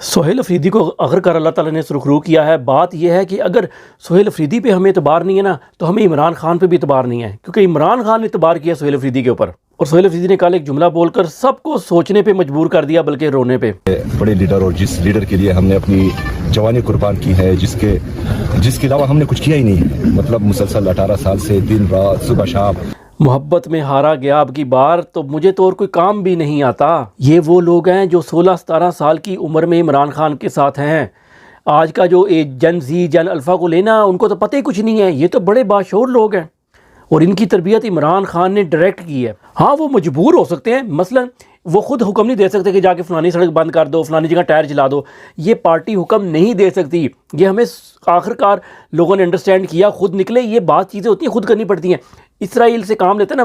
सोहेल अफरीदी को आखिरकार अल्लाह ताला ने सुरखरू किया है। बात यह है कि अगर सोहेल अफरीदी पे हमें इतबार नहीं है ना, तो हमें इमरान खान पे भी इतबार नहीं है, क्योंकि इमरान खान ने इतबार किया सोहेल अफरीदी के ऊपर। और सोहेल अफरीदी ने कल एक जुमला बोलकर सबको सोचने पे मजबूर कर दिया, बल्कि रोने पे। बड़े लीडर, और जिस लीडर के लिए हमने अपनी जवानी कुर्बान की है, जिसके अलावा हमने कुछ किया ही नहीं है, मतलब मुसलसल 18 साल से दिन रात सुबह शाम मोहब्बत में हारा गया अब की बार, तो मुझे तो और कोई काम भी नहीं आता। ये वो लोग हैं जो 16-17 साल की उम्र में इमरान खान के साथ हैं। आज का जो जन जी जन अल्फ़ा को लेना, उनको तो पता ही कुछ नहीं है। ये तो बड़े बाशऊर लोग हैं और इनकी तरबियत इमरान खान ने डायरेक्ट की है। हाँ, वो मजबूर हो सकते हैं, मसलन वो खुद हुक्म नहीं दे सकते कि जाके फ़लानी सड़क बंद कर दो, फ़लानी जगह टायर जला दो। ये पार्टी हुक्म नहीं दे सकती। ये हमें आखिरकार लोगों ने अंडरस्टैंड किया, खुद निकले। ये बात चीज़ें होती हैं, खुद करनी पड़ती हैं। इसराइल से काम लेता है ना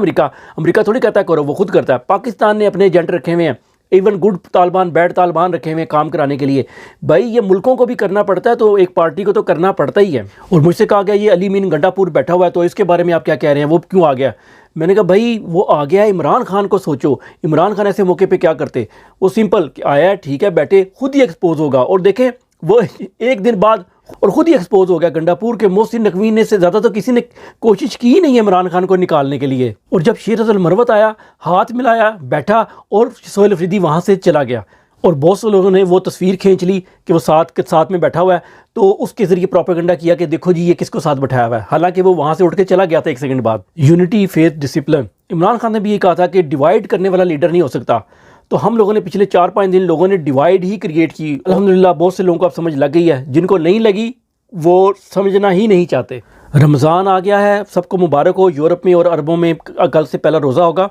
अमेरिका थोड़ी कहता है करो, वो खुद करता है। पाकिस्तान ने अपने एजेंट रखे हुए हैं, even good Taliban bad Taliban रखे हुए हैं काम कराने के लिए। भाई ये मुल्कों को भी करना पड़ता है, तो एक पार्टी को तो करना पड़ता ही है। और मुझसे कहा गया ये अली मीन गंडापुर बैठा हुआ है, तो इसके बारे में आप क्या कह रहे हैं, वो क्यों आ गया? मैंने कहा भाई वो आ गया है, इमरान खान को सोचो, इमरान खान ऐसे मौके पे क्या करते। वो सिंपल आया है, ठीक है, बैठे, खुद ही एक्सपोज होगा। और देखें वो एक दिन बाद और ख़ुद ही एक्सपोज हो गया। गंडापुर के मोहसिन नकवी ने से ज़्यादा तो किसी ने कोशिश की ही नहीं है इमरान खान को निकालने के लिए। और जब शीरत अल मरवत आया, हाथ मिलाया, बैठा और सोहेल अफरीदी वहाँ से चला गया। और बहुत से लोगों ने वो तस्वीर खींच ली कि वो साथ में बैठा हुआ है, तो उसके ज़रिए प्रोपेगेंडा किया कि देखो जी ये किसको साथ बैठाया हुआ है। हालांकि वो वहाँ से उठ के चला गया था 1 सेकंड बाद। Unity, faith, discipline. Imran Khan ने भी ये कहा था कि डिवाइड करने वाला लीडर नहीं हो सकता। तो हम लोगों ने पिछले 4-5 दिन लोगों ने डिवाइड ही क्रिएट की। अल्हम्दुलिल्लाह बहुत से लोगों को अब समझ लग गई है, जिनको नहीं लगी वो समझना ही नहीं चाहते। रमज़ान आ गया है, सबको मुबारक हो। यूरोप में और अरबों में कल से पहला रोज़ा होगा,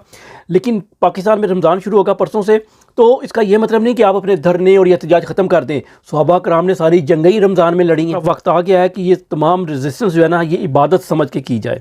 लेकिन पाकिस्तान में रमज़ान शुरू होगा परसों से। तो इसका ये मतलब नहीं कि आप अपने धरने और एहतजाज ख़त्म कर दें। सहाबा कराम ने सारी जंगें ही रमज़ान में लड़ी हैं। वक्त आ गया है कि ये तमाम रेजिस्टेंस जो है ना, ये इबादत समझ के की जाए।